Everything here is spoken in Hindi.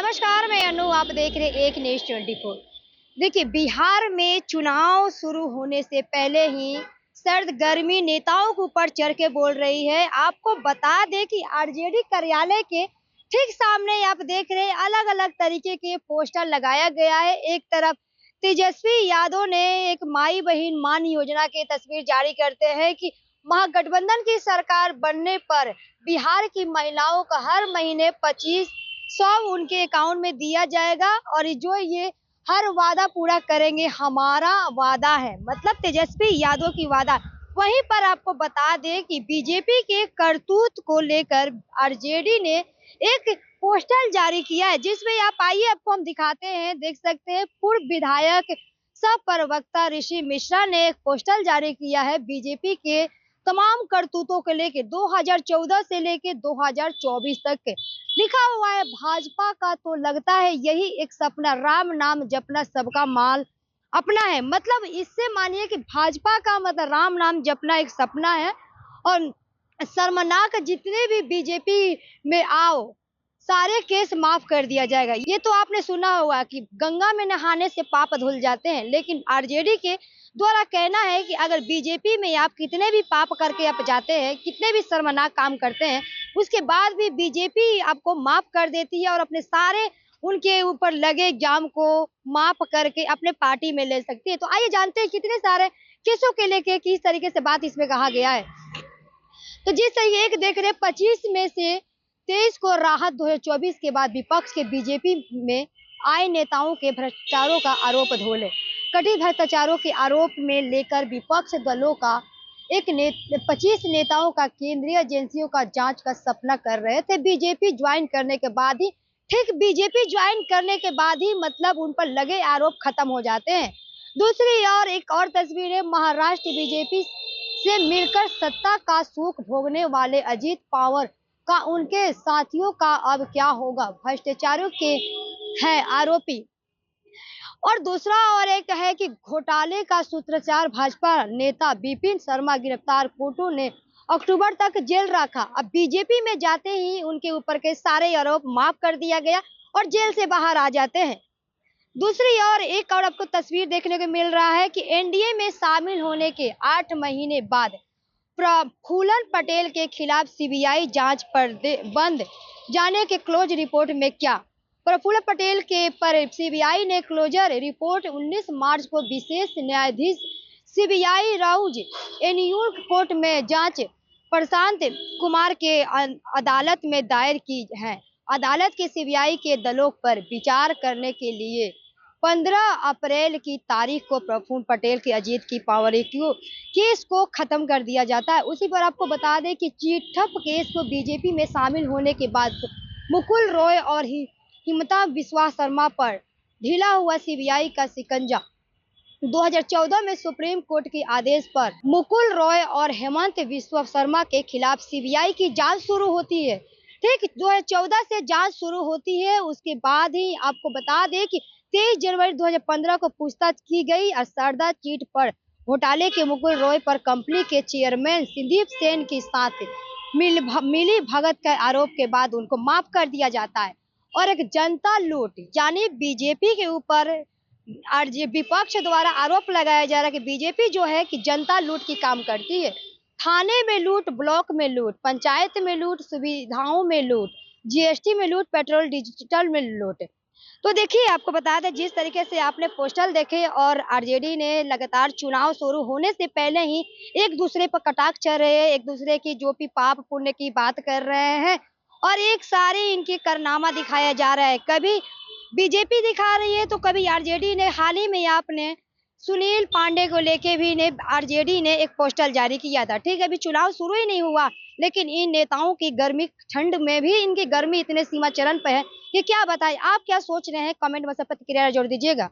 नमस्कार, मैं अनु, आप देख रहे हैं एक न्यूज 24। देखिए, बिहार में चुनाव शुरू होने से पहले ही सर्द गर्मी नेताओं के ऊपर चढ़ के बोल रही है। आपको बता दें कि आरजेडी कार्यालय के ठीक सामने आप देख रहे हैं अलग अलग तरीके के पोस्टर लगाया गया है। एक तरफ तेजस्वी यादव ने एक माई बहन मान योजना की तस्वीर जारी करते हैं कि महागठबंधन की सरकार बनने पर बिहार की महिलाओं का हर महीने 2500 उनके अकाउंट में दिया जाएगा और जो ये हर वादा पूरा करेंगे, हमारा वादा है, मतलब तेजस्वी यादव की वादा। वहीं पर आपको बता दें कि बीजेपी के करतूत को लेकर आरजेडी ने एक पोस्टर जारी किया है, जिसमें आप आइए आपको हम दिखाते हैं, देख सकते हैं। पूर्व विधायक सह प्रवक्ता ऋषि मिश्रा ने एक पोस्टर जारी किया है बीजेपी के तमाम करतूतों को लेके 2014 से लेके 2024 तक के। लिखा हुआ है भाजपा का तो लगता है यही एक सपना, राम नाम जपना सबका माल अपना है। मतलब इससे मानिए कि भाजपा का मतलब राम नाम जपना एक सपना है और शर्मनाक जितने भी बीजेपी में आओ सारे केस माफ कर दिया जाएगा। ये तो आपने सुना होगा कि गंगा में नहाने से पाप धुल जाते हैं, लेकिन आरजेडी के द्वारा कहना है कि अगर बीजेपी में आप कितने भी पाप करके आप जाते हैं, कितने भी शर्मनाक काम करते हैं, उसके बाद भी बीजेपी आपको माफ कर देती है और अपने सारे उनके ऊपर लगे एग्जाम को माफ करके अपने पार्टी में ले सकती है। तो आइए जानते हैं कितने सारे केसों के लेके किस तरीके से बात इसमें कहा गया है। तो जिस तरीके एक देख रहे 25 में से 23 को राहत 2024 के बाद विपक्ष के बीजेपी में आए नेताओं के भ्रष्टाचारों का आरोप धोले। कथित भ्रष्टाचारों के आरोप में लेकर विपक्ष दलों का 25 नेताओं का केंद्रीय एजेंसियों का जांच का सपना कर रहे थे। बीजेपी ज्वाइन करने के बाद ही बीजेपी ज्वाइन करने के बाद ही मतलब उन पर लगे आरोप खत्म हो जाते हैं। दूसरी ओर एक और तस्वीर है, महाराष्ट्र बीजेपी से मिलकर सत्ता का सुख भोगने वाले अजीत पवार का उनके साथियों का अब क्या होगा, भ्रष्टाचारों के हैं आरोपी। और दूसरा और एक है कि घोटाले का सूत्रधार भाजपा नेता विपिन शर्मा गिरफ्तार, कोर्टों ने अक्टूबर तक जेल रखा। अब बीजेपी में जाते ही उनके ऊपर के सारे आरोप माफ कर दिया गया और जेल से बाहर आ जाते हैं। दूसरी ओर एक और आपको तस्वीर देखने को मिल रहा है कि एनडीए में शामिल होने के 8 महीने बाद प्रफुल्ल पटेल के खिलाफ सीबीआई जांच पर बंद जाने के क्लोज रिपोर्ट में क्या। प्रफुल्ल पटेल के पर सीबीआई ने क्लोजर रिपोर्ट 19 मार्च को विशेष न्यायाधीश सीबीआई राउज एन्यूल कोर्ट में जांच प्रशांत कुमार के अदालत में दायर की है। अदालत के सीबीआई के दलों पर विचार करने के लिए 15 अप्रैल की तारीख को प्रफुल्ल पटेल की अजीत की पावर केस को खत्म कर दिया जाता है। उसी पर आपको बता दें कि चिटफंड केस को बीजेपी में शामिल होने के बाद मुकुल रॉय और हिमंता बिस्वा शर्मा पर ढीला हुआ सीबीआई का शिकंजा। 2014 में सुप्रीम कोर्ट के आदेश पर मुकुल रॉय और हेमंत बिस्वा शर्मा के खिलाफ सीबीआई की जांच शुरू होती है। ठीक 2014 से जांच शुरू होती है। उसके बाद ही आपको बता दें कि 23 जनवरी 2015 को पूछताछ की गई और शारदा चिट पर घोटाले के मुकुल रॉय पर कंपनी के चेयरमैन संदीप सेन के साथ मिली भगत के आरोप के बाद उनको माफ कर दिया जाता है। और एक जनता लूट यानी बीजेपी के ऊपर विपक्ष द्वारा आरोप लगाया जा रहा है कि बीजेपी जो है कि जनता लूट की काम करती है। थाने में लूट, ब्लॉक में लूट, पंचायत में लूट, सुविधाओं में लूट, जीएसटी में लूट, पेट्रोल डिजिटल में लूट। तो देखिए आपको बता दें जिस तरीके से आपने पोस्टर देखे और आरजेडी ने लगातार चुनाव शुरू होने से पहले ही एक दूसरे पर कटाक्ष चल रहे हैं, एक दूसरे की जो भी पाप पुण्य की बात कर रहे हैं और एक सारे इनके कारनामा दिखाया जा रहा है। कभी बीजेपी दिखा रही है तो कभी आरजेडी ने। हाल ही में आपने सुनील पांडे को लेके भी ने आरजेडी ने एक पोस्टर जारी किया था। ठीक है, अभी चुनाव शुरू ही नहीं हुआ, लेकिन इन नेताओं की गर्मी ठंड में भी इनकी गर्मी इतने सीमा चरण पे है कि क्या बताएं। आप क्या सोच रहे हैं, कमेंट में सब प्रतिक्रिया जोड़ दीजिएगा।